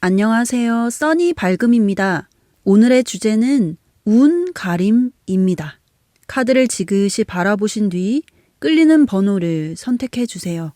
안녕하세요. 써니 발금입니다. 오늘의 주제는 운 가림입니다. 카드를 지그시 바라보신 뒤 끌리는 번호를 선택해 주세요.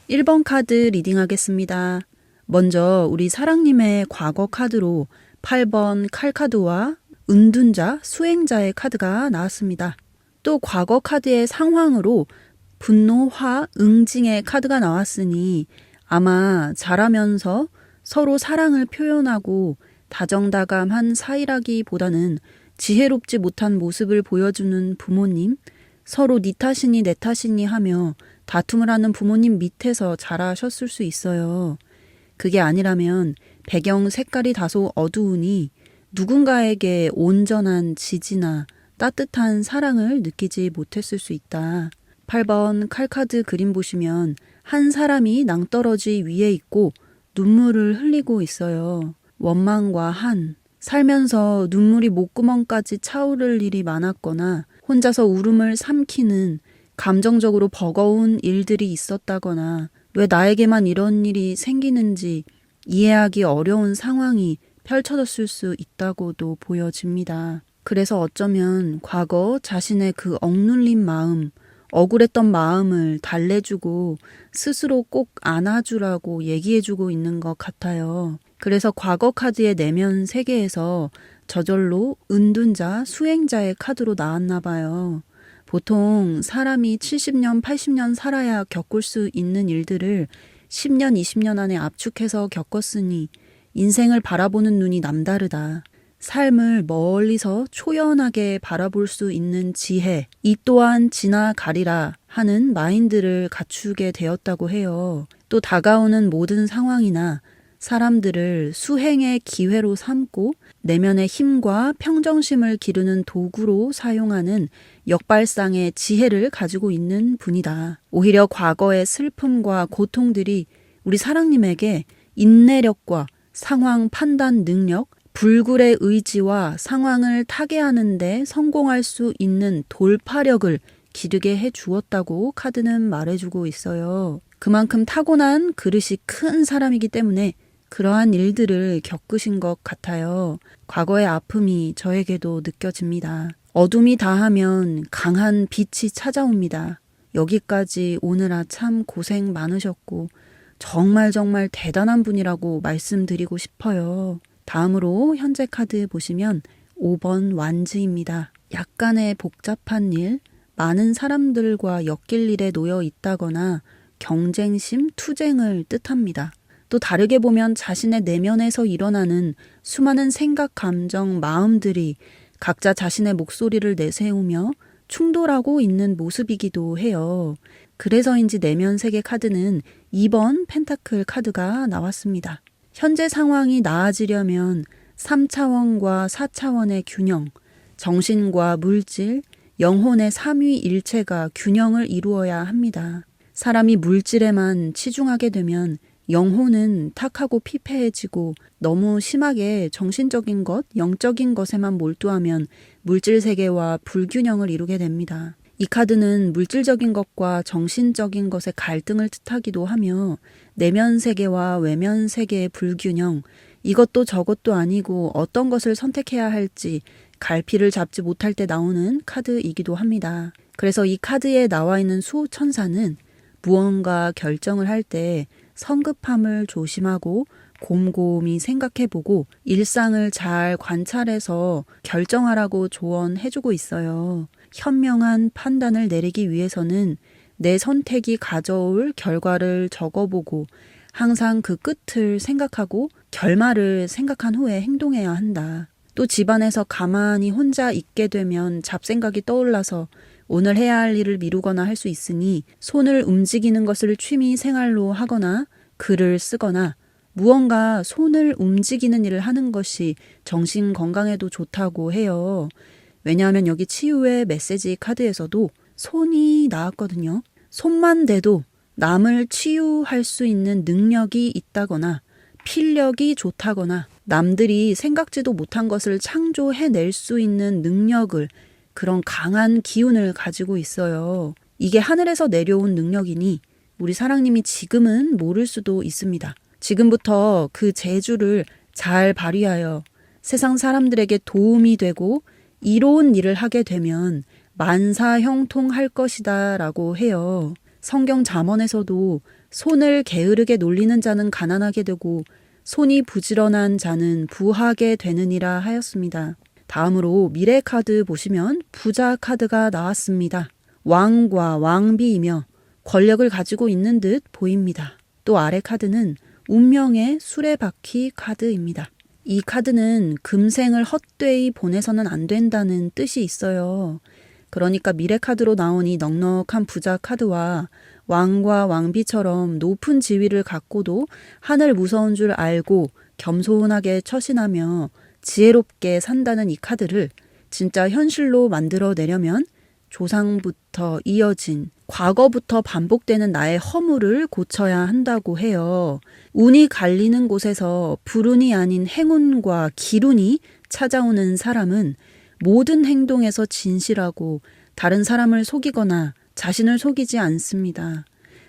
일 번 카드 리딩하겠습니다. 먼저 우리 사랑님의 과거 카드로 8번 칼카드와 은둔자, 수행자의 카드가 나왔습니다. 또 과거 카드의 상황으로 분노, 화, 응징의 카드가 나왔으니 아마 자라면서 서로 사랑을 표현하고 다정다감한 사이라기보다는 지혜롭지 못한 모습을 보여주는 부모님, 서로 네 탓이니 내 탓이니 하며 다툼을 하는 부모님 밑에서 자라셨을 수 있어요. 그게 아니라면 배경 색깔이 다소 어두우니 누군가에게 온전한 지지나 따뜻한 사랑을 느끼지 못했을 수 있다. 8번 칼카드 그림 보시면 한 사람이 낭떠러지 위에 있고 눈물을 흘리고 있어요. 원망과 살면서 눈물이 목구멍까지 차오를 일이 많았거나 혼자서 울음을 삼키는 감정적으로 버거운 일들이 있었다거나 왜 나에게만 이런 일이 생기는지 이해하기 어려운 상황이 펼쳐졌을 수 있다고도 보여집니다. 그래서 어쩌면 과거 자신의 그 억눌린 마음, 억울했던 마음을 달래주고 스스로 꼭 안아주라고 얘기해주고 있는 것 같아요. 그래서 과거 카드의 내면 세계에서 저절로 은둔자, 수행자의 카드로 나왔나 봐요. 보통 사람이 70년, 80년 살아야 겪을 수 있는 일들을 10년, 20년 안에 압축해서 겪었으니 인생을 바라보는 눈이 남다르다. 삶을 멀리서 초연하게 바라볼 수 있는 지혜, 이 또한 지나가리라 하는 마인드를 갖추게 되었다고 해요. 또 다가오는 모든 상황이나 사람들을 수행의 기회로 삼고 내면의 힘과 평정심을 기르는 도구로 사용하는 역발상의 지혜를 가지고 있는 분이다. 오히려 과거의 슬픔과 고통들이 우리 사랑님에게 인내력과 상황 판단 능력, 불굴의 의지와 상황을 타개하는 데 성공할 수 있는 돌파력을 기르게 해주었다고 카드는 말해주고 있어요. 그만큼 타고난 그릇이 큰 사람이기 때문에 그러한 일들을 겪으신 것 같아요. 과거의 아픔이 저에게도 느껴집니다. 어둠이 다하면 강한 빛이 찾아옵니다. 여기까지 오느라 참 고생 많으셨고 정말 대단한 분이라고 말씀드리고 싶어요. 다음으로 현재 카드 보시면 5번 완즈입니다. 약간의 복잡한 일, 많은 사람들과 엮일 일에 놓여 있다거나 경쟁심, 투쟁을 뜻합니다. 또 다르게 보면 자신의 내면에서 일어나는 수많은 생각, 감정, 마음들이 각자 자신의 목소리를 내세우며 충돌하고 있는 모습이기도 해요. 그래서인지 내면 세계 카드는 2번 펜타클 카드가 나왔습니다. 현재 상황이 나아지려면 3차원과 4차원의 균형, 정신과 물질, 영혼의 삼위일체가 균형을 이루어야 합니다. 사람이 물질에만 치중하게 되면 영혼은 탁하고 피폐해지고 너무 심하게 정신적인 것, 영적인 것에만 몰두하면 물질 세계와 불균형을 이루게 됩니다. 이 카드는 물질적인 것과 정신적인 것의 갈등을 뜻하기도 하며 내면 세계와 외면 세계의 불균형, 이것도 저것도 아니고 어떤 것을 선택해야 할지 갈피를 잡지 못할 때 나오는 카드이기도 합니다. 그래서 이 카드에 나와 있는 수호천사는 무언가 결정을 할 때 성급함을 조심하고 곰곰이 생각해보고 일상을 잘 관찰해서 결정하라고 조언해주고 있어요. 현명한 판단을 내리기 위해서는 내 선택이 가져올 결과를 적어보고 항상 그 끝을 생각하고 결말을 생각한 후에 행동해야 한다. 또 집안에서 가만히 혼자 있게 되면 잡생각이 떠올라서 오늘 해야 할 일을 미루거나 할 수 있으니 손을 움직이는 것을 취미 생활로 하거나 글을 쓰거나 무언가 손을 움직이는 일을 하는 것이 정신 건강에도 좋다고 해요. 왜냐하면 여기 치유의 메시지 카드에서도 손이 나왔거든요. 손만 대도 남을 치유할 수 있는 능력이 있다거나 필력이 좋다거나 남들이 생각지도 못한 것을 창조해낼 수 있는 능력을, 그런 강한 기운을 가지고 있어요. 이게 하늘에서 내려온 능력이니 우리 사랑님이 지금은 모를 수도 있습니다. 지금부터 그 재주를 잘 발휘하여 세상 사람들에게 도움이 되고 이로운 일을 하게 되면 만사형통할 것이다 라고 해요. 성경 잠언에서도 손을 게으르게 놀리는 자는 가난하게 되고 손이 부지런한 자는 부하게 되느니라 하였습니다. 다음으로 미래 카드 보시면 부자 카드가 나왔습니다. 왕과 왕비이며 권력을 가지고 있는 듯 보입니다. 또 아래 카드는 운명의 수레바퀴 카드입니다. 이 카드는 금생을 헛되이 보내서는 안 된다는 뜻이 있어요. 그러니까 미래 카드로 나온 이 넉넉한 부자 카드와 왕과 왕비처럼 높은 지위를 갖고도 하늘 무서운 줄 알고 겸손하게 처신하며 지혜롭게 산다는 이 카드를 진짜 현실로 만들어내려면 조상부터 이어진 과거부터 반복되는 나의 허물을 고쳐야 한다고 해요. 운이 갈리는 곳에서 불운이 아닌 행운과 기운이 찾아오는 사람은 모든 행동에서 진실하고 다른 사람을 속이거나 자신을 속이지 않습니다.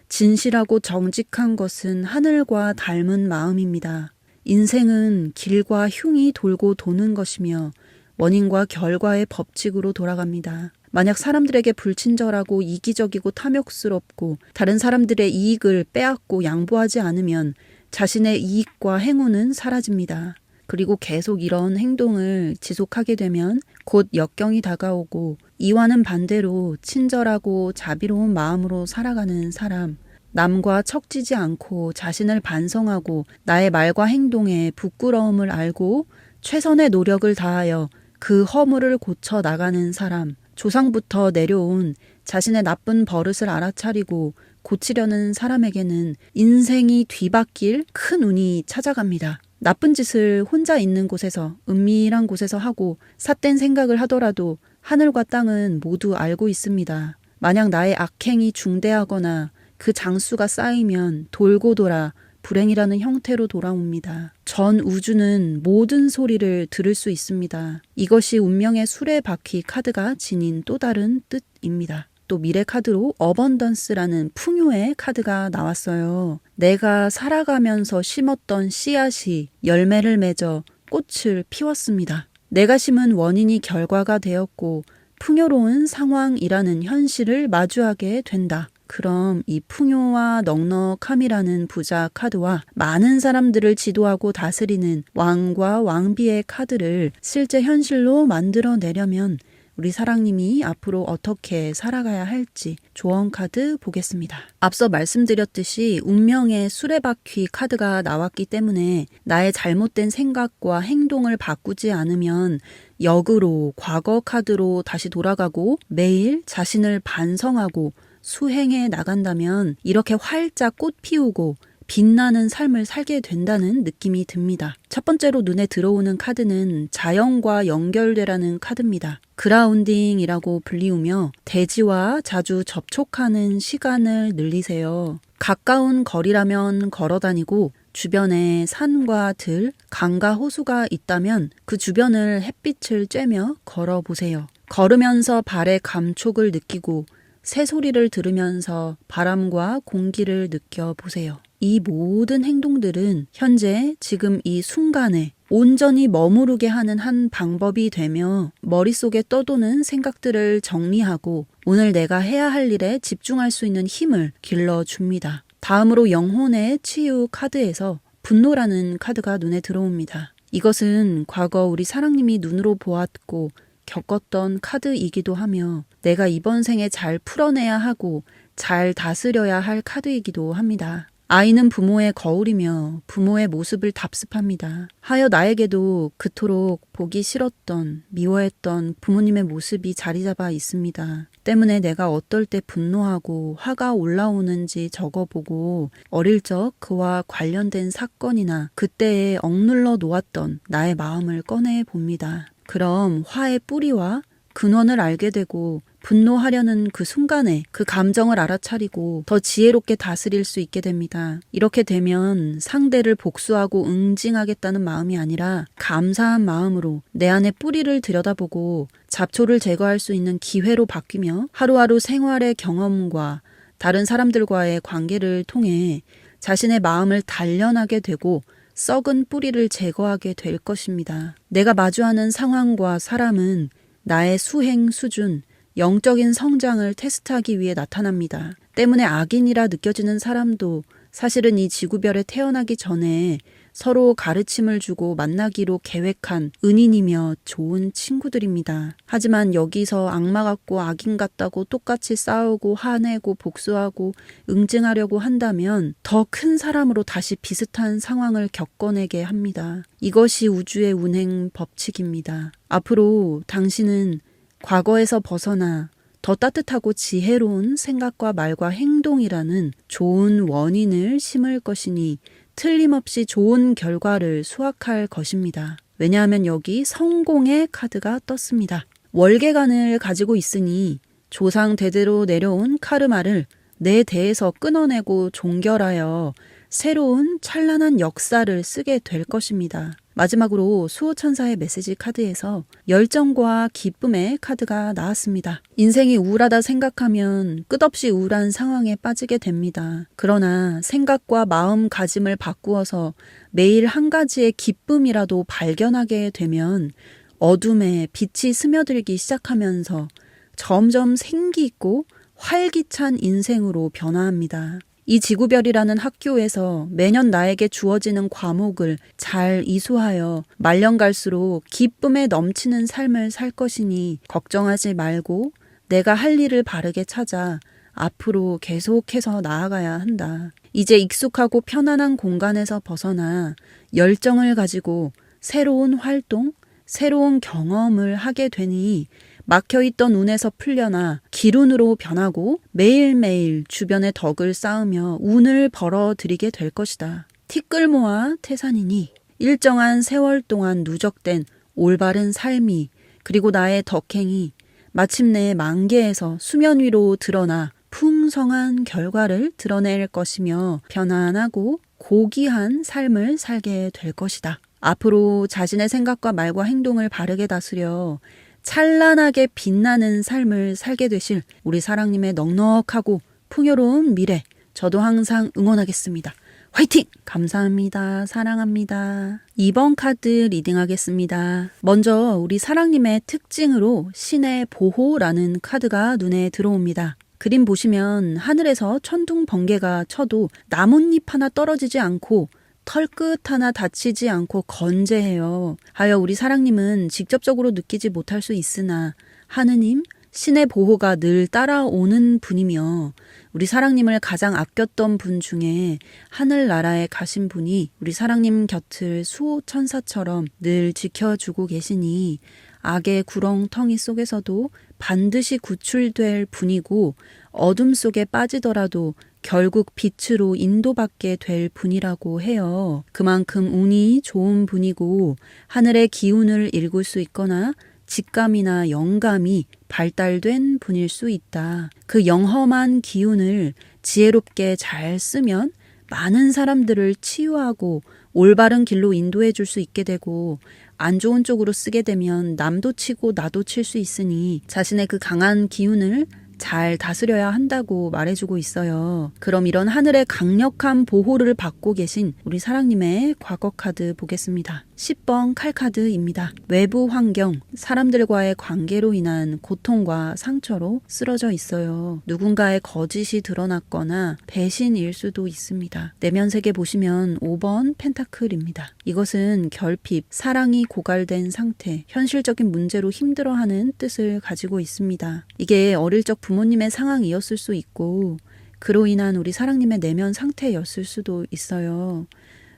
진실하고 정직한 것은 하늘과 닮은 마음입니다. 인생은 길과 흉이 돌고 도는 것이며 원인과 결과의 법칙으로 돌아갑니다. 만약 사람들에게 불친절하고 이기적이고 탐욕스럽고 다른 사람들의 이익을 빼앗고 양보하지 않으면 자신의 이익과 행운은 사라집니다. 그리고 계속 이런 행동을 지속하게 되면 곧 역경이 다가오고 이와는 반대로 친절하고 자비로운 마음으로 살아가는 사람, 남과 척지지 않고 자신을 반성하고 나의 말과 행동에 부끄러움을 알고 최선의 노력을 다하여 그 허물을 고쳐 나가는 사람, 조상부터 내려온 자신의 나쁜 버릇을 알아차리고 고치려는 사람에게는 인생이 뒤바뀔 큰 운이 찾아갑니다. 나쁜 짓을 혼자 있는 곳에서, 은밀한 곳에서 하고 삿된 생각을 하더라도 하늘과 땅은 모두 알고 있습니다. 만약 나의 악행이 중대하거나 그 장수가 쌓이면 돌고 돌아 불행이라는 형태로 돌아옵니다. 전 우주는 모든 소리를 들을 수 있습니다. 이것이 운명의 수레바퀴 카드가 지닌 또 다른 뜻입니다. 또 미래 카드로 어번던스라는 풍요의 카드가 나왔어요. 내가 살아가면서 심었던 씨앗이 열매를 맺어 꽃을 피웠습니다. 내가 심은 원인이 결과가 되었고 풍요로운 상황이라는 현실을 마주하게 된다. 그럼 이 풍요와 넉넉함이라는 부자 카드와 많은 사람들을 지도하고 다스리는 왕과 왕비의 카드를 실제 현실로 만들어내려면 우리 사랑님이 앞으로 어떻게 살아가야 할지 조언 카드 보겠습니다. 앞서 말씀드렸듯이 운명의 수레바퀴 카드가 나왔기 때문에 나의 잘못된 생각과 행동을 바꾸지 않으면 역으로 과거 카드로 다시 돌아가고 매일 자신을 반성하고 수행해 나간다면 이렇게 활짝 꽃 피우고 빛나는 삶을 살게 된다는 느낌이 듭니다. 첫 번째로 눈에 들어오는 카드는 자연과 연결되라는 카드입니다. 그라운딩이라고 불리우며 대지와 자주 접촉하는 시간을 늘리세요. 가까운 거리라면 걸어 다니고 주변에 산과 들, 강과 호수가 있다면 그 주변을 햇빛을 쬐며 걸어보세요. 걸으면서 발의 감촉을 느끼고 새소리를 들으면서 바람과 공기를 느껴보세요. 이 모든 행동들은 현재 지금 이 순간에 온전히 머무르게 하는 한 방법이 되며 머릿속에 떠도는 생각들을 정리하고 오늘 내가 해야 할 일에 집중할 수 있는 힘을 길러줍니다. 다음으로 영혼의 치유 카드에서 분노라는 카드가 눈에 들어옵니다. 이것은 과거 우리 사랑님이 눈으로 보았고 겪었던 카드이기도 하며 내가 이번 생에 잘 풀어내야 하고 잘 다스려야 할 카드이기도 합니다. 아이는 부모의 거울이며 부모의 모습을 답습합니다. 하여 나에게도 그토록 보기 싫었던, 미워했던 부모님의 모습이 자리 잡아 있습니다. 때문에 내가 어떨 때 분노하고 화가 올라오는지 적어보고 어릴 적 그와 관련된 사건이나 그때에 억눌러 놓았던 나의 마음을 꺼내 봅니다. 그럼 화의 뿌리와 근원을 알게 되고 분노하려는 그 순간에 그 감정을 알아차리고 더 지혜롭게 다스릴 수 있게 됩니다. 이렇게 되면 상대를 복수하고 응징하겠다는 마음이 아니라 감사한 마음으로 내 안의 뿌리를 들여다보고 잡초를 제거할 수 있는 기회로 바뀌며 하루하루 생활의 경험과 다른 사람들과의 관계를 통해 자신의 마음을 단련하게 되고 썩은 뿌리를 제거하게 될 것입니다. 내가 마주하는 상황과 사람은 나의 수행 수준, 영적인 성장을 테스트하기 위해 나타납니다. 때문에 악인이라 느껴지는 사람도 사실은 이 지구별에 태어나기 전에 서로 가르침을 주고 만나기로 계획한 은인이며 좋은 친구들입니다. 하지만 여기서 악마 같고 악인 같다고 똑같이 싸우고 화내고 복수하고 응징하려고 한다면 더 큰 사람으로 다시 비슷한 상황을 겪어내게 합니다. 이것이 우주의 운행 법칙입니다. 앞으로 당신은 과거에서 벗어나 더 따뜻하고 지혜로운 생각과 말과 행동이라는 좋은 원인을 심을 것이니 틀림없이 좋은 결과를 수확할 것입니다. 왜냐하면 여기 성공의 카드가 떴습니다. 월계관을 가지고 있으니 조상 대대로 내려온 카르마를 내 대에서 끊어내고 종결하여 새로운 찬란한 역사를 쓰게 될 것입니다. 마지막으로 수호천사의 메시지 카드에서 열정과 기쁨의 카드가 나왔습니다. 인생이 우울하다 생각하면 끝없이 우울한 상황에 빠지게 됩니다. 그러나 생각과 마음가짐을 바꾸어서 매일 한 가지의 기쁨이라도 발견하게 되면 어둠에 빛이 스며들기 시작하면서 점점 생기 있고 활기찬 인생으로 변화합니다. 이 지구별이라는 학교에서 매년 나에게 주어지는 과목을 잘 이수하여 말년 갈수록 기쁨에 넘치는 삶을 살 것이니 걱정하지 말고 내가 할 일을 바르게 찾아 앞으로 계속해서 나아가야 한다. 이제 익숙하고 편안한 공간에서 벗어나 열정을 가지고 새로운 활동, 새로운 경험을 하게 되니 막혀있던 운에서 풀려나 기운으로 변하고 매일매일 주변의 덕을 쌓으며 운을 벌어들이게 될 것이다. 티끌모아 태산이니 일정한 세월 동안 누적된 올바른 삶이 그리고 나의 덕행이 마침내 만개에서 수면 위로 드러나 풍성한 결과를 드러낼 것이며 편안하고 고귀한 삶을 살게 될 것이다. 앞으로 자신의 생각과 말과 행동을 바르게 다스려 찬란하게 빛나는 삶을 살게 되실 우리 사랑님의 넉넉하고 풍요로운 미래 저도 항상 응원하겠습니다. 화이팅! 감사합니다. 사랑합니다. 2번 카드 리딩하겠습니다. 먼저 우리 사랑님의 특징으로 신의 보호라는 카드가 눈에 들어옵니다. 그림 보시면 하늘에서 천둥 번개가 쳐도 나뭇잎 하나 떨어지지 않고 털끝 하나 다치지 않고 건재해요. 하여 우리 사랑님은 직접적으로 느끼지 못할 수 있으나 하느님, 신의 보호가 늘 따라오는 분이며 우리 사랑님을 가장 아꼈던 분 중에 하늘나라에 가신 분이 우리 사랑님 곁을 수호천사처럼 늘 지켜주고 계시니 악의 구렁텅이 속에서도 반드시 구출될 분이고 어둠 속에 빠지더라도 결국 빛으로 인도받게 될 분이라고 해요. 그만큼 운이 좋은 분이고 하늘의 기운을 읽을 수 있거나 직감이나 영감이 발달된 분일 수 있다. 그 영험한 기운을 지혜롭게 잘 쓰면 많은 사람들을 치유하고 올바른 길로 인도해 줄 수 있게 되고, 안 좋은 쪽으로 쓰게 되면 남도 치고 나도 칠 수 있으니 자신의 그 강한 기운을 잘 다스려야 한다고 말해주고 있어요. 그럼 이런 하늘의 강력한 보호를 받고 계신 우리 사랑님의 과거 카드 보겠습니다. 10번 칼카드입니다. 외부 환경, 사람들과의 관계로 인한 고통과 상처로 쓰러져 있어요. 누군가의 거짓이 드러났거나 배신일 수도 있습니다. 내면 세계 보시면 5번 펜타클입니다. 이것은 결핍, 사랑이 고갈된 상태, 현실적인 문제로 힘들어하는 뜻을 가지고 있습니다. 이게 어릴 적 부모님의 상황이었을 수 있고 그로 인한 우리 사랑님의 내면 상태였을 수도 있어요.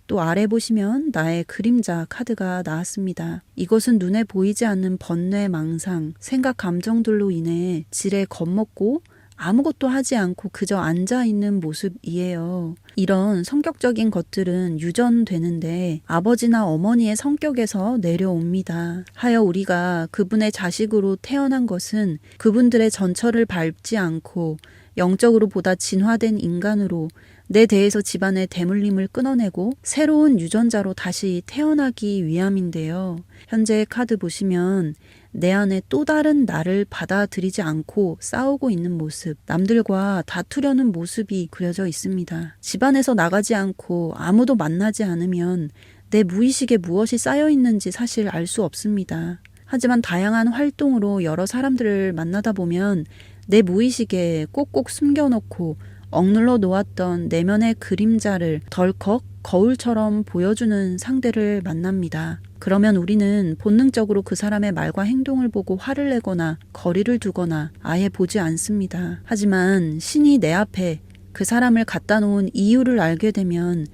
또 아래 보시면 나의 그림자 카드가 나왔습니다. 이것은 눈에 보이지 않는 번뇌, 망상, 생각, 감정들로 인해 지레 겁먹고 아무것도 하지 않고 그저 앉아있는 모습이에요. 이런 성격적인 것들은 유전되는데 아버지나 어머니의 성격에서 내려옵니다. 하여 우리가 그분의 자식으로 태어난 것은 그분들의 전철을 밟지 않고 영적으로 보다 진화된 인간으로 내 대해서 집안의 대물림을 끊어내고 새로운 유전자로 다시 태어나기 위함인데요. 현재 카드 보시면 내 안에 또 다른 나를 받아들이지 않고 싸우고 있는 모습, 남들과 다투려는 모습이 그려져 있습니다. 집안에서 나가지 않고 아무도 만나지 않으면 내 무의식에 무엇이 쌓여 있는지 사실 알 수 없습니다. 하지만 다양한 활동으로 여러 사람들을 만나다 보면 내 무의식에 꼭꼭 숨겨놓고 억눌러 놓았던 내면의 그림자를 덜컥 거울처럼 보여주는 상대를 만납니다. 그러면 우리는 본능적으로 그 사람의 말과 행동을 보고 화를 내거나 거리를 두거나 아예 보지 않습니다. 하지만 신이 내 앞에 그 사람을 갖다 놓은 이유를 알게 되면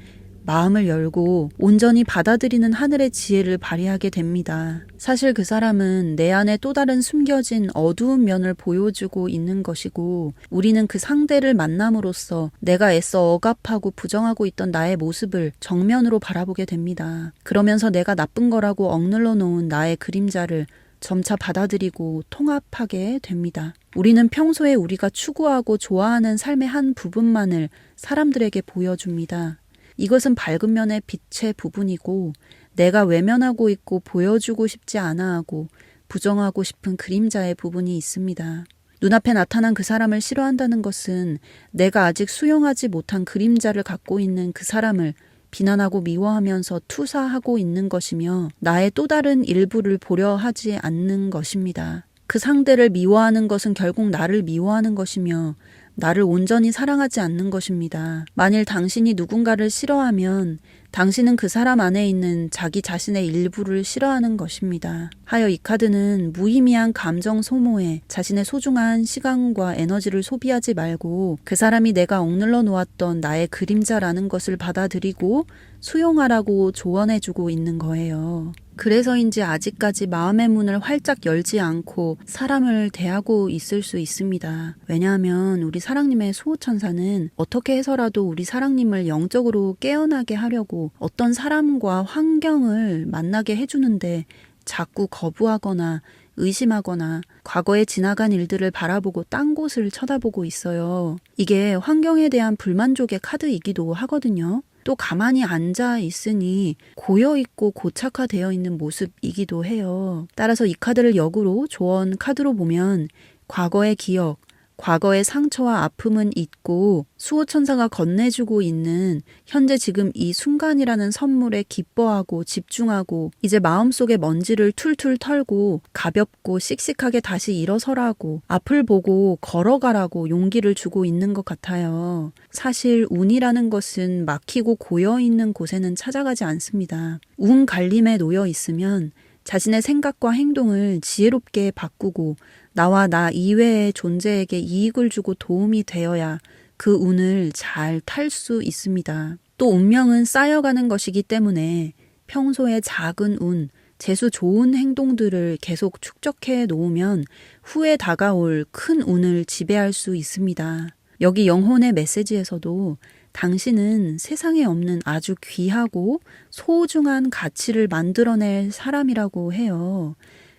마음을 열고 온전히 받아들이는 하늘의 지혜를 발휘하게 됩니다. 사실 그 사람은 내 안에 또 다른 숨겨진 어두운 면을 보여주고 있는 것이고 우리는 그 상대를 만남으로써 내가 애써 억압하고 부정하고 있던 나의 모습을 정면으로 바라보게 됩니다. 그러면서 내가 나쁜 거라고 억눌러 놓은 나의 그림자를 점차 받아들이고 통합하게 됩니다. 우리는 평소에 우리가 추구하고 좋아하는 삶의 한 부분만을 사람들에게 보여줍니다. 이것은 밝은 면의 빛의 부분이고 내가 외면하고 있고 보여주고 싶지 않아 하고 부정하고 싶은 그림자의 부분이 있습니다. 눈앞에 나타난 그 사람을 싫어한다는 것은 내가 아직 수용하지 못한 그림자를 갖고 있는 그 사람을 비난하고 미워하면서 투사하고 있는 것이며 나의 또 다른 일부를 보려 하지 않는 것입니다. 그 상대를 미워하는 것은 결국 나를 미워하는 것이며 나를 온전히 사랑하지 않는 것입니다. 만일 당신이 누군가를 싫어하면 당신은 그 사람 안에 있는 자기 자신의 일부를 싫어하는 것입니다. 하여 이 카드는 무의미한 감정 소모에 자신의 소중한 시간과 에너지를 소비하지 말고 그 사람이 내가 억눌러 놓았던 나의 그림자라는 것을 받아들이고 수용하라고 조언해주고 있는 거예요. 그래서인지 아직까지 마음의 문을 활짝 열지 않고 사람을 대하고 있을 수 있습니다. 왜냐하면 우리 사랑님의 수호천사는 어떻게 해서라도 우리 사랑님을 영적으로 깨어나게 하려고 어떤 사람과 환경을 만나게 해주는데 자꾸 거부하거나 의심하거나 과거에 지나간 일들을 바라보고 딴 곳을 쳐다보고 있어요. 이게 환경에 대한 불만족의 카드이기도 하거든요. 또 가만히 앉아 있으니 고여있고 고착화되어 있는 모습이기도 해요. 따라서 이 카드를 역으로 조언 카드로 보면 과거의 기억, 과거의 상처와 아픔은 잊고 수호천사가 건네주고 있는 현재 지금 이 순간이라는 선물에 기뻐하고 집중하고 이제 마음속의 먼지를 툴툴 털고 가볍고 씩씩하게 다시 일어서라고 앞을 보고 걸어가라고 용기를 주고 있는 것 같아요. 사실 운이라는 것은 막히고 고여있는 곳에는 찾아가지 않습니다. 운 갈림에 놓여 있으면 자신의 생각과 행동을 지혜롭게 바꾸고 나와 나 이외의 존재에게 이익을 주고 도움이 되어야 그 운을 잘 탈 수 있습니다. 또 운명은 쌓여가는 것이기 때문에 평소에 작은 운, 재수 좋은 행동들을 계속 축적해 놓으면 후에 다가올 큰 운을 지배할 수 있습니다. 여기 영혼의 메시지에서도 당신은 세상에 없는 아주 귀하고 소중한 가치를 만들어낼 사람이라고 해요.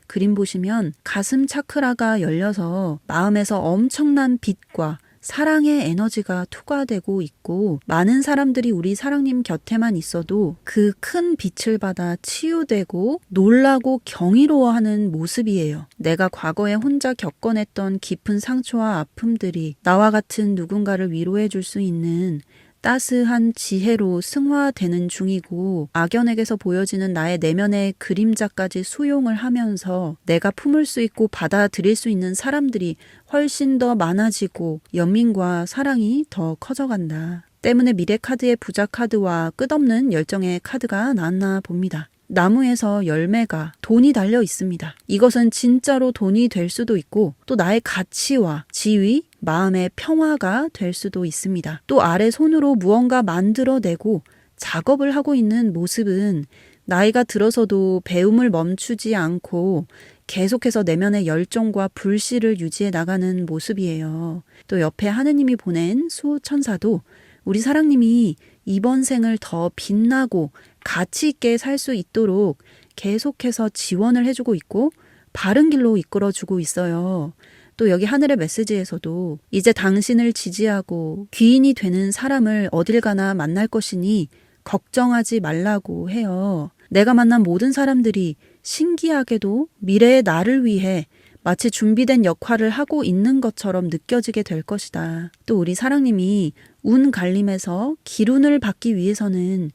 그림 보시면 가슴 차크라가 열려서 마음에서 엄청난 빛과 사랑의 에너지가 투과되고 있고 많은 사람들이 우리 사랑님 곁에만 있어도 그 큰 빛을 받아 치유되고 놀라고 경이로워하는 모습이에요. 내가 과거에 혼자 겪어냈던 깊은 상처와 아픔들이 나와 같은 누군가를 위로해 줄 수 있는 따스한 지혜로 승화되는 중이고 악연에게서 보여지는 나의 내면의 그림자까지 수용을 하면서 내가 품을 수 있고 받아들일 수 있는 사람들이 훨씬 더 많아지고 연민과 사랑이 더 커져간다. 때문에 미래 카드의 부자 카드와 끝없는 열정의 카드가 나왔나 봅니다. 나무에서 열매가 돈이 달려 있습니다. 이것은 진짜로 돈이 될 수도 있고 또 나의 가치와 지위, 마음의 평화가 될 수도 있습니다. 또 아래 손으로 무언가 만들어내고 작업을 하고 있는 모습은 나이가 들어서도 배움을 멈추지 않고 계속해서 내면의 열정과 불씨를 유지해 나가는 모습이에요. 또 옆에 하느님이 보낸 수호천사도 우리 사랑님이 이번 생을 더 빛나고 가치 있게 살 수 있도록 계속해서 지원을 해주고 있고 바른 길로 이끌어주고 있어요. 또 여기 하늘의 메시지에서도 이제 당신을 지지하고 귀인이 되는 사람을 어딜 가나 만날 것이니 걱정하지 말라고 해요. 내가 만난 모든 사람들이 신기하게도 미래의 나를 위해 마치 준비된 역할을 하고 있는 것처럼 느껴지게 될 것이다. 또 우리 사랑님이 운 갈림에서 기운을 받기 위해서는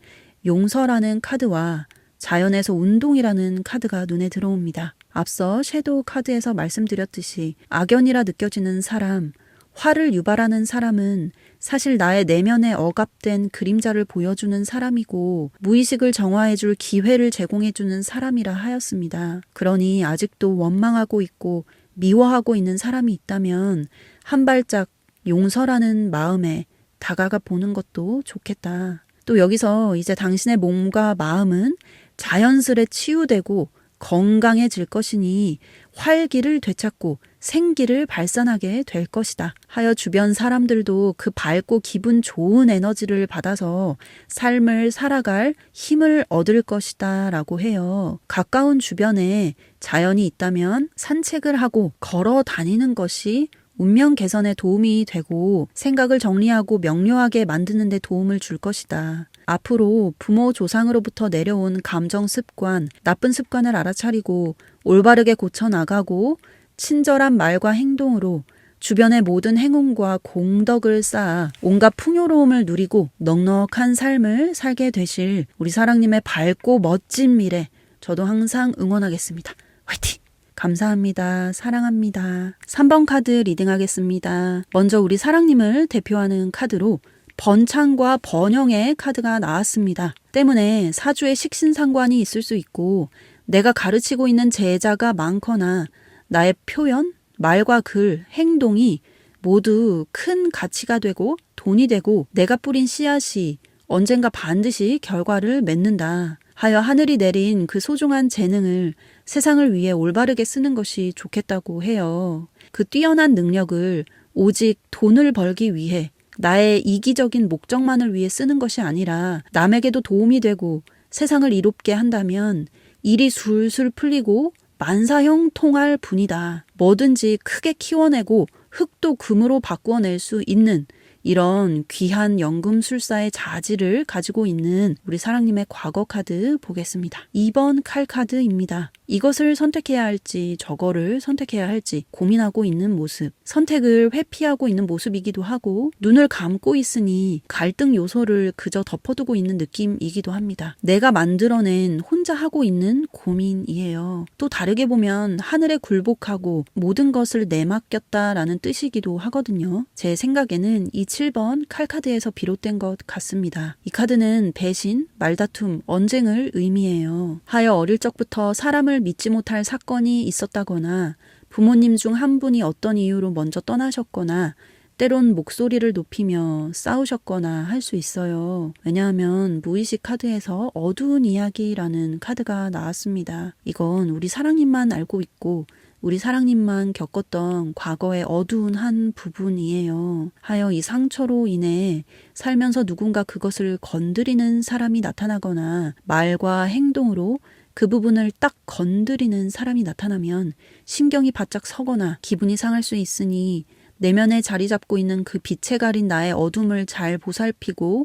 용서라는 카드와 자연에서 운동이라는 카드가 눈에 들어옵니다. 앞서 섀도우 카드에서 말씀드렸듯이 악연이라 느껴지는 사람, 화를 유발하는 사람은 사실 나의 내면에 억압된 그림자를 보여주는 사람이고 무의식을 정화해줄 기회를 제공해주는 사람이라 하였습니다. 그러니 아직도 원망하고 있고 미워하고 있는 사람이 있다면 한 발짝 용서라는 마음에 다가가 보는 것도 좋겠다. 또 여기서 이제 당신의 몸과 마음은 자연스레 치유되고 건강해질 것이니 활기를 되찾고 생기를 발산하게 될 것이다 하여 주변 사람들도 그 밝고 기분 좋은 에너지를 받아서 삶을 살아갈 힘을 얻을 것이다 라고 해요. 가까운 주변에 자연이 있다면 산책을 하고 걸어 다니는 것이 운명 개선에 도움이 되고 생각을 정리하고 명료하게 만드는 데 도움을 줄 것이다. 앞으로 부모 조상으로부터 내려온 감정 습관, 나쁜 습관을 알아차리고 올바르게 고쳐나가고 친절한 말과 행동으로 주변의 모든 행운과 공덕을 쌓아 온갖 풍요로움을 누리고 넉넉한 삶을 살게 되실 우리 사랑님의 밝고 멋진 미래 저도 항상 응원하겠습니다. 화이팅! 감사합니다. 사랑합니다. 3번 카드 리딩하겠습니다. 먼저 우리 사랑님을 대표하는 카드로 번창과 번영의 카드가 나왔습니다. 때문에 사주에 식신상관이 있을 수 있고 내가 가르치고 있는 제자가 많거나 나의 표현, 말과 글, 행동이 모두 큰 가치가 되고 돈이 되고 내가 뿌린 씨앗이 언젠가 반드시 결과를 맺는다 하여 하늘이 내린 그 소중한 재능을 세상을 위해 올바르게 쓰는 것이 좋겠다고 해요. 그 뛰어난 능력을 오직 돈을 벌기 위해 나의 이기적인 목적만을 위해 쓰는 것이 아니라 남에게도 도움이 되고 세상을 이롭게 한다면 일이 술술 풀리고 만사형통할 분이다. 뭐든지 크게 키워내고 흙도 금으로 바꾸어낼 수 있는 이런 귀한 연금술사의 자질을 가지고 있는 우리 사랑님의 과거 카드 보겠습니다. 2번 칼 카드입니다. 이것을 선택해야 할지 저거를 선택해야 할지 고민하고 있는 모습, 선택을 회피하고 있는 모습이기도 하고 눈을 감고 있으니 갈등 요소를 그저 덮어두고 있는 느낌이기도 합니다. 내가 만들어낸 혼자 하고 있는 고민이에요. 또 다르게 보면 하늘에 굴복하고 모든 것을 내맡겼다라는 뜻이기도 하거든요. 제 생각에는 이 7번 칼카드에서 비롯된 것 같습니다. 이 카드는 배신, 말다툼, 언쟁을 의미해요. 하여 어릴 적부터 사람을 믿지 못할 사건이 있었다거나 부모님 중 한 분이 어떤 이유로 먼저 떠나셨거나 때론 목소리를 높이며 싸우셨거나 할 수 있어요. 왜냐하면 무의식 카드에서 어두운 이야기라는 카드가 나왔습니다. 이건 우리 사랑님만 알고 있고 우리 사랑님만 겪었던 과거의 어두운 한 부분이에요. 하여 이 상처로 인해 살면서 누군가 그것을 건드리는 사람이 나타나거나 말과 행동으로 그 부분을 딱 건드리는 사람이 나타나면 신경이 바짝 서거나 기분이 상할 수 있으니 내면에 자리 잡고 있는 그 빛에 가린 나의 어둠을 잘 보살피고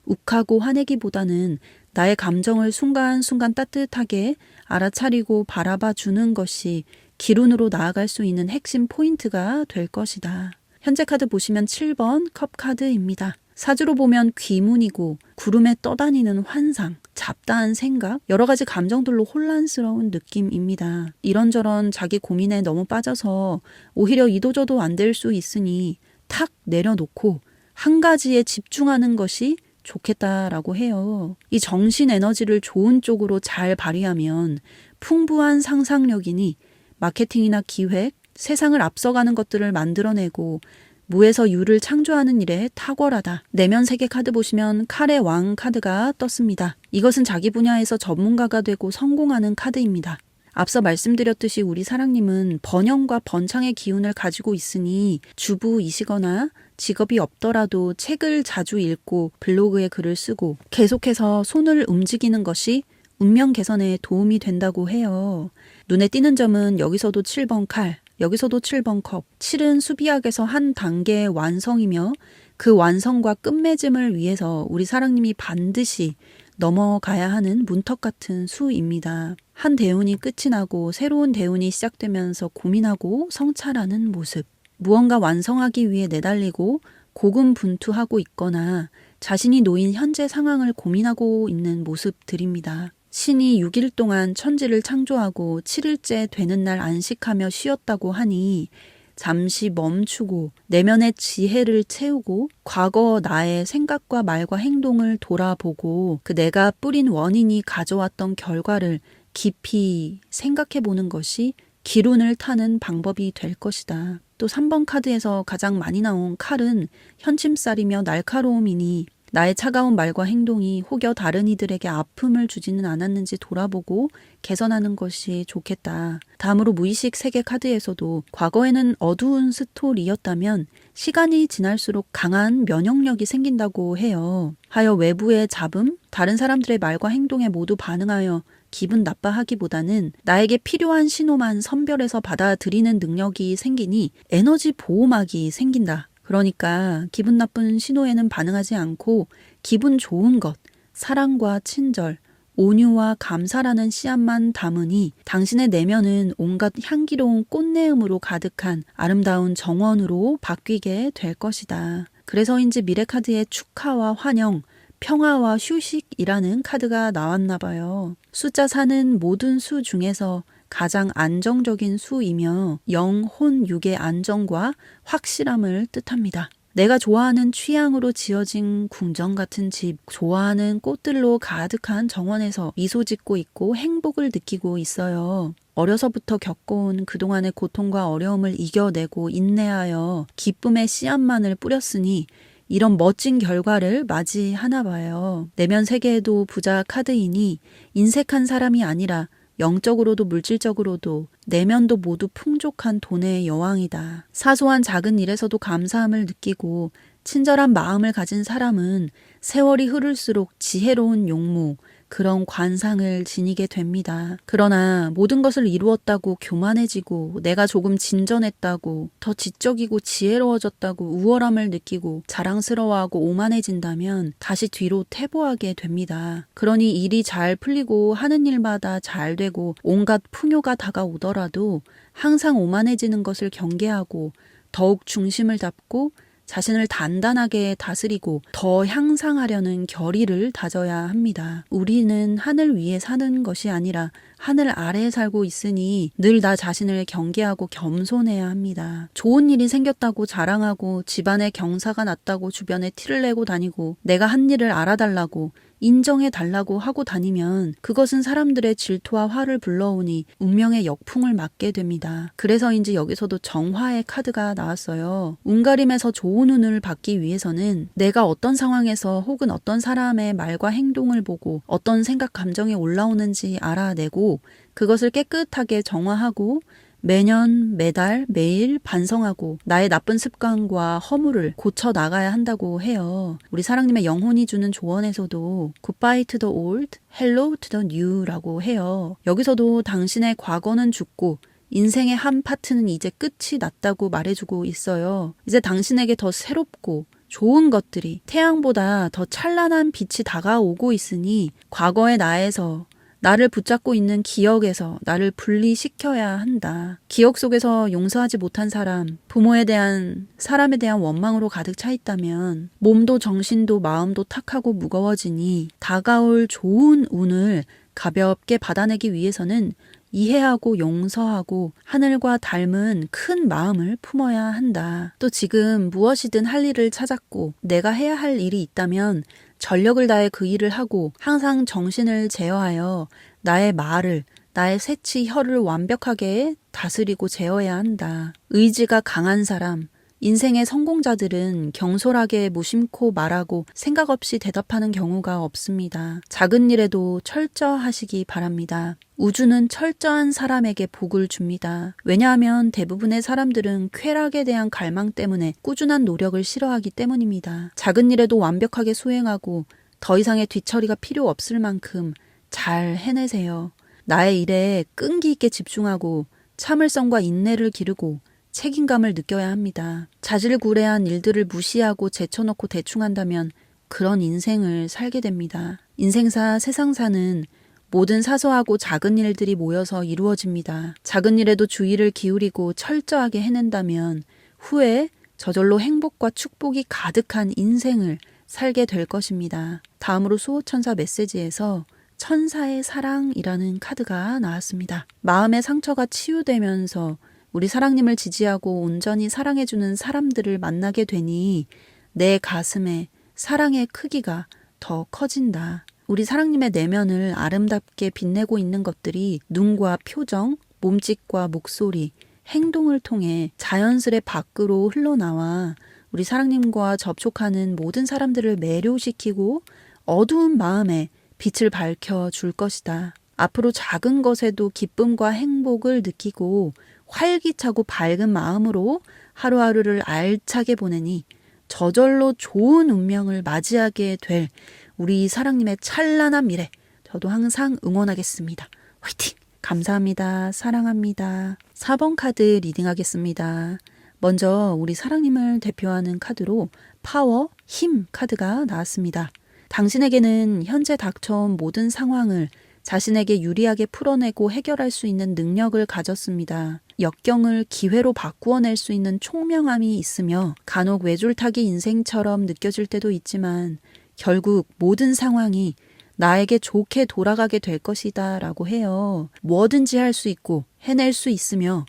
욱하고 화내기보다는 나의 감정을 순간순간 따뜻하게 알아차리고 바라봐 주는 것이 기룬으로 나아갈 수 있는 핵심 포인트가 될 것이다. 현재 카드 보시면 7번 컵 카드입니다. 사주로 보면 귀문이고 구름에 떠다니는 환상, 잡다한 생각, 여러 가지 감정들로 혼란스러운 느낌입니다. 이런저런 자기 고민에 너무 빠져서 오히려 이도저도 안 될 수 있으니 탁 내려놓고 한 가지에 집중하는 것이 좋겠다라고 해요. 이 정신 에너지를 좋은 쪽으로 잘 발휘하면 풍부한 상상력이니 마케팅이나 기획, 세상을 앞서가는 것들을 만들어내고 무에서 유를 창조하는 일에 탁월하다. 내면 세계 카드 보시면 칼의 왕 카드가 떴습니다. 이것은 자기 분야에서 전문가가 되고 성공하는 카드입니다. 앞서 말씀드렸듯이 우리 사랑님은 번영과 번창의 기운을 가지고 있으니 주부이시거나 직업이 없더라도 책을 자주 읽고 블로그에 글을 쓰고 계속해서 손을 움직이는 것이 운명 개선에 도움이 된다고 해요. 눈에 띄는 점은 여기서도 7번 칼, 여기서도 7번 컵. 7은 수비학에서 한 단계의 완성이며 그 완성과 끝맺음을 위해서 우리 사랑님이 반드시 넘어가야 하는 문턱 같은 수입니다. 한 대운이 끝이 나고 새로운 대운이 시작되면서 고민하고 성찰하는 모습. 무언가 완성하기 위해 내달리고 고군분투하고 있거나 자신이 놓인 현재 상황을 고민하고 있는 모습들입니다. 신이 6일 동안 천지를 창조하고 7일째 되는 날 안식하며 쉬었다고 하니 잠시 멈추고 내면의 지혜를 채우고 과거 나의 생각과 말과 행동을 돌아보고 그 내가 뿌린 원인이 가져왔던 결과를 깊이 생각해 보는 것이 기룬을 타는 방법이 될 것이다. 또 3번 카드에서 가장 많이 나온 칼은 현침살이며 날카로움이니 나의 차가운 말과 행동이 혹여 다른 이들에게 아픔을 주지는 않았는지 돌아보고 개선하는 것이 좋겠다. 다음으로 무의식 세계 카드에서도 과거에는 어두운 스토리였다면 시간이 지날수록 강한 면역력이 생긴다고 해요. 하여 외부의 잡음, 다른 사람들의 말과 행동에 모두 반응하여 기분 나빠하기보다는 나에게 필요한 신호만 선별해서 받아들이는 능력이 생기니 에너지 보호막이 생긴다. 그러니까 기분 나쁜 신호에는 반응하지 않고 기분 좋은 것, 사랑과 친절, 온유와 감사라는 씨앗만 담으니 당신의 내면은 온갖 향기로운 꽃내음으로 가득한 아름다운 정원으로 바뀌게 될 것이다. 그래서인지 미래카드의 축하와 환영, 평화와 휴식이라는 카드가 나왔나 봐요. 숫자 4는 모든 수 중에서 가장 안정적인 수이며 영, 혼, 육의 안정과 확실함을 뜻합니다. 내가 좋아하는 취향으로 지어진 궁전 같은 집, 좋아하는 꽃들로 가득한 정원에서 미소 짓고 있고 행복을 느끼고 있어요. 어려서부터 겪어온 그동안의 고통과 어려움을 이겨내고 인내하여 기쁨의 씨앗만을 뿌렸으니 이런 멋진 결과를 맞이하나 봐요. 내면 세계에도 부자 카드이니 인색한 사람이 아니라 영적으로도 물질적으로도 내면도 모두 풍족한 돈의 여왕이다. 사소한 작은 일에서도 감사함을 느끼고 친절한 마음을 가진 사람은 세월이 흐를수록 지혜로운 용모, 그런 관상을 지니게 됩니다. 그러나 모든 것을 이루었다고 교만해지고 내가 조금 진전했다고 더 지적이고 지혜로워졌다고 우월함을 느끼고 자랑스러워하고 오만해진다면 다시 뒤로 퇴보하게 됩니다. 그러니 일이 잘 풀리고 하는 일마다 잘 되고 온갖 풍요가 다가오더라도 항상 오만해지는 것을 경계하고 더욱 중심을 잡고 자신을 단단하게 다스리고 더 향상하려는 결의를 다져야 합니다. 우리는 하늘 위에 사는 것이 아니라 하늘 아래에 살고 있으니 늘 나 자신을 경계하고 겸손해야 합니다. 좋은 일이 생겼다고 자랑하고 집안에 경사가 났다고 주변에 티를 내고 다니고 내가 한 일을 알아달라고 인정해달라고 하고 다니면 그것은 사람들의 질투와 화를 불러오니 운명의 역풍을 맞게 됩니다. 그래서인지 여기서도 정화의 카드가 나왔어요. 운가림에서 좋은 운을 받기 위해서는 내가 어떤 상황에서 혹은 어떤 사람의 말과 행동을 보고 어떤 생각 감정이 올라오는지 알아내고 그것을 깨끗하게 정화하고 매년, 매달, 매일 반성하고 나의 나쁜 습관과 허물을 고쳐 나가야 한다고 해요. 우리 사랑님의 영혼이 주는 조언에서도 Goodbye to the old, hello to the new라고 해요. 여기서도 당신의 과거는 죽고 인생의 한 파트는 이제 끝이 났다고 말해주고 있어요. 이제 당신에게 더 새롭고 좋은 것들이 태양보다 더 찬란한 빛이 다가오고 있으니 과거의 나에서 나를 붙잡고 있는 기억에서 나를 분리시켜야 한다. 기억 속에서 용서하지 못한 사람, 부모에 대한, 사람에 대한 원망으로 가득 차 있다면 몸도 정신도 마음도 탁하고 무거워지니 다가올 좋은 운을 가볍게 받아내기 위해서는 이해하고 용서하고 하늘과 닮은 큰 마음을 품어야 한다. 또 지금 무엇이든 할 일을 찾았고 내가 해야 할 일이 있다면 전력을 다해 그 일을 하고 항상 정신을 제어하여 나의 말을, 나의 새치 혀를 완벽하게 다스리고 제어해야 한다. 의지가 강한 사람, 인생의 성공자들은 경솔하게 무심코 말하고 생각 없이 대답하는 경우가 없습니다. 작은 일에도 철저하시기 바랍니다. 우주는 철저한 사람에게 복을 줍니다. 왜냐하면 대부분의 사람들은 쾌락에 대한 갈망 때문에 꾸준한 노력을 싫어하기 때문입니다. 작은 일에도 완벽하게 수행하고 더 이상의 뒤처리가 필요 없을 만큼 잘 해내세요. 나의 일에 끈기 있게 집중하고 참을성과 인내를 기르고 책임감을 느껴야 합니다. 자질구레한 일들을 무시하고 제쳐놓고 대충 한다면 그런 인생을 살게 됩니다. 인생사, 세상사는 모든 사소하고 작은 일들이 모여서 이루어집니다. 작은 일에도 주의를 기울이고 철저하게 해낸다면 후에 저절로 행복과 축복이 가득한 인생을 살게 될 것입니다. 다음으로 수호천사 메시지에서 천사의 사랑이라는 카드가 나왔습니다. 마음의 상처가 치유되면서 우리 사랑님을 지지하고 온전히 사랑해주는 사람들을 만나게 되니 내 가슴에 사랑의 크기가 더 커진다. 우리 사랑님의 내면을 아름답게 빛내고 있는 것들이 눈과 표정, 몸짓과 목소리, 행동을 통해 자연스레 밖으로 흘러나와 우리 사랑님과 접촉하는 모든 사람들을 매료시키고 어두운 마음에 빛을 밝혀줄 것이다. 앞으로 작은 것에도 기쁨과 행복을 느끼고 활기차고 밝은 마음으로 하루하루를 알차게 보내니 저절로 좋은 운명을 맞이하게 될 우리 사랑님의 찬란한 미래 저도 항상 응원하겠습니다. 화이팅! 감사합니다. 사랑합니다. 4번 카드 리딩하겠습니다. 먼저 우리 사랑님을 대표하는 카드로 파워, 힘 카드가 나왔습니다. 당신에게는 현재 닥쳐온 모든 상황을 자신에게 유리하게 풀어내고 해결할 수 있는 능력을 가졌습니다. 역경을 기회로 바꾸어낼 수 있는 총명함이 있으며 간혹 외줄타기 인생처럼 느껴질 때도 있지만 결국 모든 상황이 나에게 좋게 돌아가게 될 것이다 라고 해요. 뭐든지 할 수 있고 해낼 수 있으며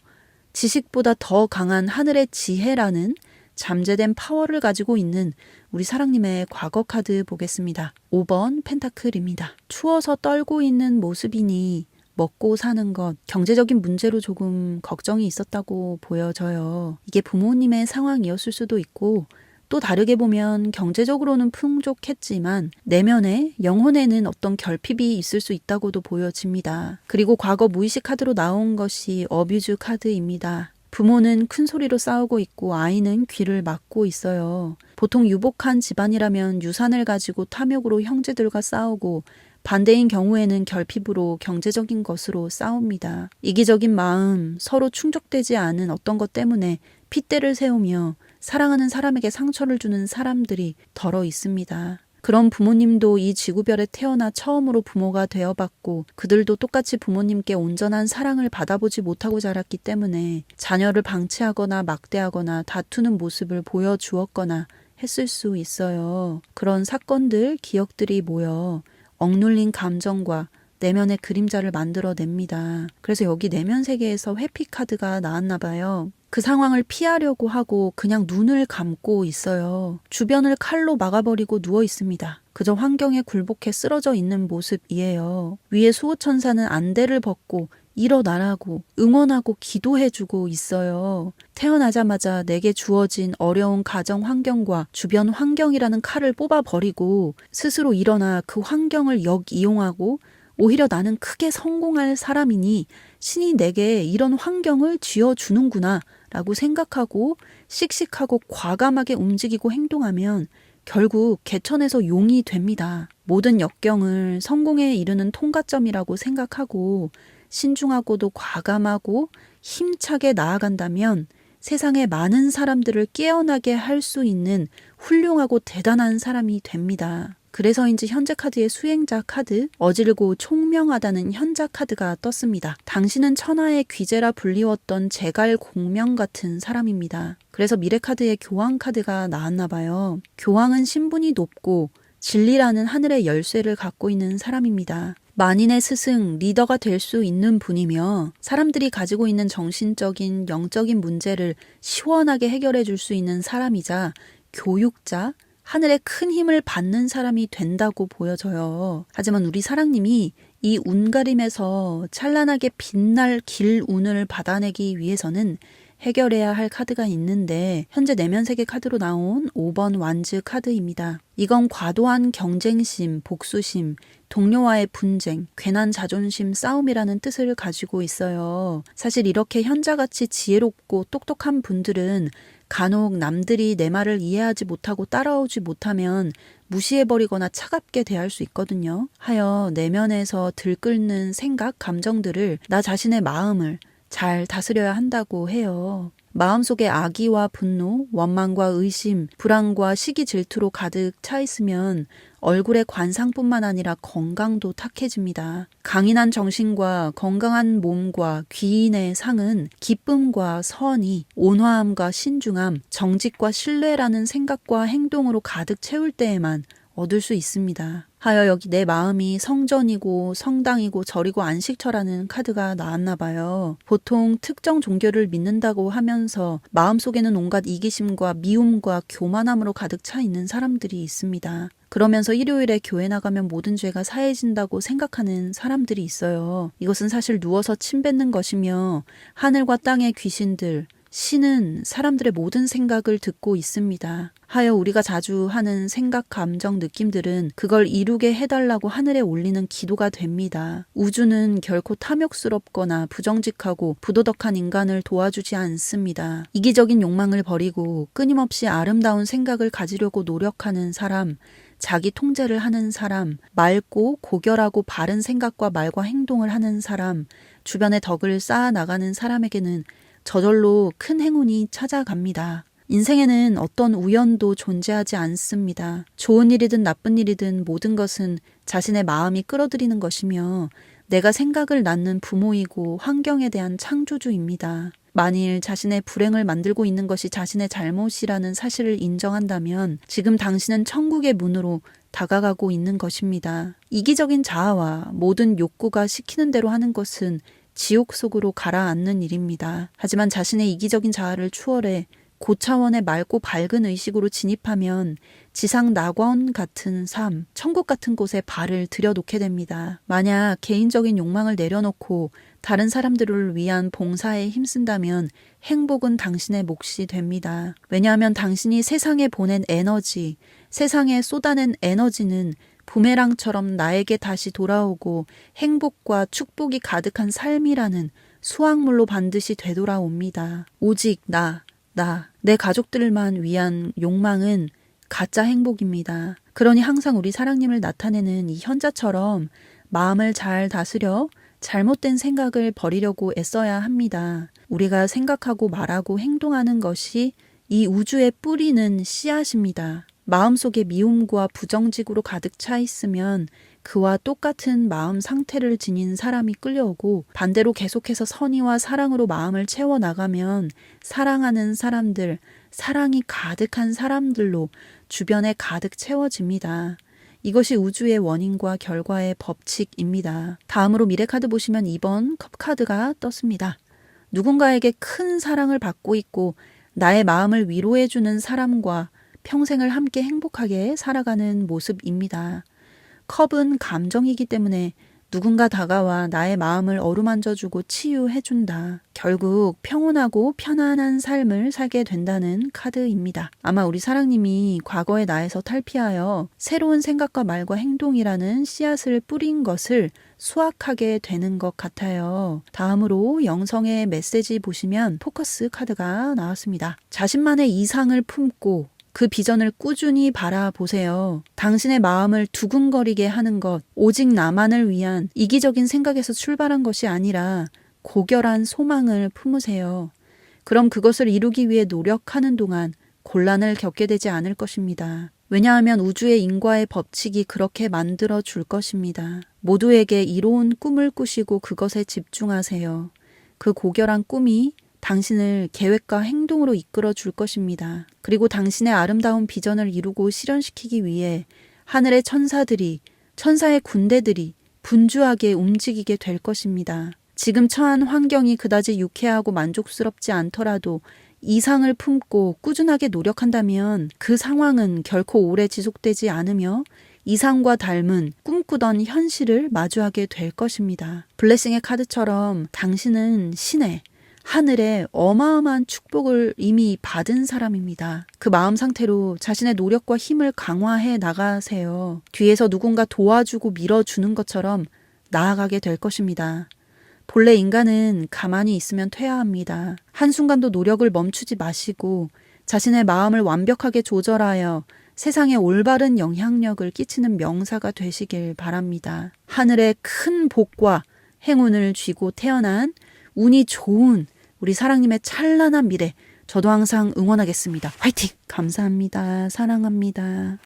지식보다 더 강한 하늘의 지혜라는 잠재된 파워를 가지고 있는 우리 사랑님의 과거 카드 보겠습니다. 5번 펜타클입니다. 추워서 떨고 있는 모습이니 먹고 사는 것, 경제적인 문제로 조금 걱정이 있었다고 보여져요. 이게 부모님의 상황이었을 수도 있고 또 다르게 보면 경제적으로는 풍족했지만 내면에 영혼에는 어떤 결핍이 있을 수 있다고도 보여집니다. 그리고 과거 무의식 카드로 나온 것이 어뷰즈 카드입니다. 부모는 큰 소리로 싸우고 있고 아이는 귀를 막고 있어요. 보통 유복한 집안이라면 유산을 가지고 탐욕으로 형제들과 싸우고 반대인 경우에는 결핍으로 경제적인 것으로 싸웁니다. 이기적인 마음, 서로 충족되지 않은 어떤 것 때문에 핏대를 세우며 사랑하는 사람에게 상처를 주는 사람들이 덜어 있습니다. 그런 부모님도 이 지구별에 태어나 처음으로 부모가 되어봤고 그들도 똑같이 부모님께 온전한 사랑을 받아보지 못하고 자랐기 때문에 자녀를 방치하거나 막대하거나 다투는 모습을 보여주었거나 했을 수 있어요. 그런 사건들, 기억들이 모여 억눌린 감정과 내면의 그림자를 만들어냅니다. 그래서 여기 내면 세계에서 회피 카드가 나왔나 봐요. 그 상황을 피하려고 하고 그냥 눈을 감고 있어요. 주변을 칼로 막아버리고 누워 있습니다. 그저 환경에 굴복해 쓰러져 있는 모습이에요. 위에 수호천사는 안대를 벗고 일어나라고 응원하고 기도해주고 있어요. 태어나자마자 내게 주어진 어려운 가정 환경과 주변 환경이라는 칼을 뽑아버리고 스스로 일어나 그 환경을 역이용하고 오히려 나는 크게 성공할 사람이니 신이 내게 이런 환경을 쥐어주는구나 라고 생각하고 씩씩하고 과감하게 움직이고 행동하면 결국 개천에서 용이 됩니다. 모든 역경을 성공에 이르는 통과점이라고 생각하고 신중하고도 과감하고 힘차게 나아간다면 세상의 많은 사람들을 깨어나게 할 수 있는 훌륭하고 대단한 사람이 됩니다. 그래서인지 현재 카드의 수행자 카드, 어질고 총명하다는 현자 카드가 떴습니다. 당신은 천하의 귀재라 불리웠던 제갈 공명 같은 사람입니다. 그래서 미래 카드의 교황 카드가 나왔나 봐요. 교황은 신분이 높고 진리라는 하늘의 열쇠를 갖고 있는 사람입니다. 만인의 스승, 리더가 될 수 있는 분이며 사람들이 가지고 있는 정신적인, 영적인 문제를 시원하게 해결해 줄 수 있는 사람이자 교육자, 하늘의 큰 힘을 받는 사람이 된다고 보여져요. 하지만 우리 사랑님이 이 운가림에서 찬란하게 빛날 길 운을 받아내기 위해서는 해결해야 할 카드가 있는데 현재 내면세계 카드로 나온 5번 완즈 카드입니다. 이건 과도한 경쟁심, 복수심, 동료와의 분쟁, 괜한 자존심 싸움이라는 뜻을 가지고 있어요. 사실 이렇게 현자같이 지혜롭고 똑똑한 분들은 간혹 남들이 내 말을 이해하지 못하고 따라오지 못하면 무시해버리거나 차갑게 대할 수 있거든요. 하여 내면에서 들끓는 생각, 감정들을 나 자신의 마음을 잘 다스려야 한다고 해요. 마음속에 악의와 분노, 원망과 의심, 불안과 시기 질투로 가득 차 있으면 얼굴의 관상뿐만 아니라 건강도 탁해집니다. 강인한 정신과 건강한 몸과 귀인의 상은 기쁨과 선의, 온화함과 신중함, 정직과 신뢰라는 생각과 행동으로 가득 채울 때에만 얻을 수 있습니다. 하여 여기 내 마음이 성전이고 성당이고 절이고 안식처라는 카드가 나왔나 봐요. 보통 특정 종교를 믿는다고 하면서 마음속에는 온갖 이기심과 미움과 교만함으로 가득 차 있는 사람들이 있습니다. 그러면서 일요일에 교회 나가면 모든 죄가 사해진다고 생각하는 사람들이 있어요. 이것은 사실 누워서 침 뱉는 것이며 하늘과 땅의 귀신들, 신은 사람들의 모든 생각을 듣고 있습니다. 하여 우리가 자주 하는 생각, 감정, 느낌들은 그걸 이루게 해달라고 하늘에 올리는 기도가 됩니다. 우주는 결코 탐욕스럽거나 부정직하고 부도덕한 인간을 도와주지 않습니다. 이기적인 욕망을 버리고 끊임없이 아름다운 생각을 가지려고 노력하는 사람, 자기 통제를 하는 사람, 맑고 고결하고 바른 생각과 말과 행동을 하는 사람, 주변에 덕을 쌓아 나가는 사람에게는 저절로 큰 행운이 찾아갑니다. 인생에는 어떤 우연도 존재하지 않습니다. 좋은 일이든 나쁜 일이든 모든 것은 자신의 마음이 끌어들이는 것이며 내가 생각을 낳는 부모이고 환경에 대한 창조주입니다. 만일 자신의 불행을 만들고 있는 것이 자신의 잘못이라는 사실을 인정한다면 지금 당신은 천국의 문으로 다가가고 있는 것입니다. 이기적인 자아와 모든 욕구가 시키는 대로 하는 것은 지옥 속으로 가라앉는 일입니다. 하지만 자신의 이기적인 자아를 추월해 고차원의 맑고 밝은 의식으로 진입하면 지상 낙원 같은 삶, 천국 같은 곳에 발을 들여놓게 됩니다. 만약 개인적인 욕망을 내려놓고 다른 사람들을 위한 봉사에 힘쓴다면 행복은 당신의 몫이 됩니다. 왜냐하면 당신이 세상에 보낸 에너지, 세상에 쏟아낸 에너지는 부메랑처럼 나에게 다시 돌아오고 행복과 축복이 가득한 삶이라는 수확물로 반드시 되돌아옵니다. 오직 내 가족들만 위한 욕망은 가짜 행복입니다. 그러니 항상 우리 사랑님을 나타내는 이 현자처럼 마음을 잘 다스려 잘못된 생각을 버리려고 애써야 합니다. 우리가 생각하고 말하고 행동하는 것이 이 우주의 뿌리는 씨앗입니다. 마음속에 미움과 부정직으로 가득 차 있으면 그와 똑같은 마음 상태를 지닌 사람이 끌려오고 반대로 계속해서 선의와 사랑으로 마음을 채워나가면 사랑하는 사람들, 사랑이 가득한 사람들로 주변에 가득 채워집니다. 이것이 우주의 원인과 결과의 법칙입니다. 다음으로 미래카드 보시면 2번 컵카드가 떴습니다. 누군가에게 큰 사랑을 받고 있고 나의 마음을 위로해주는 사람과 평생을 함께 행복하게 살아가는 모습입니다. 컵은 감정이기 때문에 누군가 다가와 나의 마음을 어루만져주고 치유해준다. 결국 평온하고 편안한 삶을 살게 된다는 카드입니다. 아마 우리 사랑님이 과거의 나에서 탈피하여 새로운 생각과 말과 행동이라는 씨앗을 뿌린 것을 수확하게 되는 것 같아요. 다음으로 영성의 메시지 보시면 포커스 카드가 나왔습니다. 자신만의 이상을 품고 그 비전을 꾸준히 바라보세요. 당신의 마음을 두근거리게 하는 것, 오직 나만을 위한 이기적인 생각에서 출발한 것이 아니라 고결한 소망을 품으세요. 그럼 그것을 이루기 위해 노력하는 동안 곤란을 겪게 되지 않을 것입니다. 왜냐하면 우주의 인과의 법칙이 그렇게 만들어 줄 것입니다. 모두에게 이로운 꿈을 꾸시고 그것에 집중하세요. 그 고결한 꿈이 당신을 계획과 행동으로 이끌어 줄 것입니다. 그리고 당신의 아름다운 비전을 이루고 실현시키기 위해 하늘의 천사들이, 천사의 군대들이 분주하게 움직이게 될 것입니다. 지금 처한 환경이 그다지 유쾌하고 만족스럽지 않더라도 이상을 품고 꾸준하게 노력한다면 그 상황은 결코 오래 지속되지 않으며 이상과 닮은 꿈꾸던 현실을 마주하게 될 것입니다. 블레싱의 카드처럼 당신은 신의 하늘의 어마어마한 축복을 이미 받은 사람입니다. 그 마음 상태로 자신의 노력과 힘을 강화해 나가세요. 뒤에서 누군가 도와주고 밀어주는 것처럼 나아가게 될 것입니다. 본래 인간은 가만히 있으면 퇴화합니다. 한순간도 노력을 멈추지 마시고 자신의 마음을 완벽하게 조절하여 세상에 올바른 영향력을 끼치는 명사가 되시길 바랍니다. 하늘의 큰 복과 행운을 쥐고 태어난 운이 좋은 우리 사랑님의 찬란한 미래, 저도 항상 응원하겠습니다. 화이팅! 감사합니다. 사랑합니다.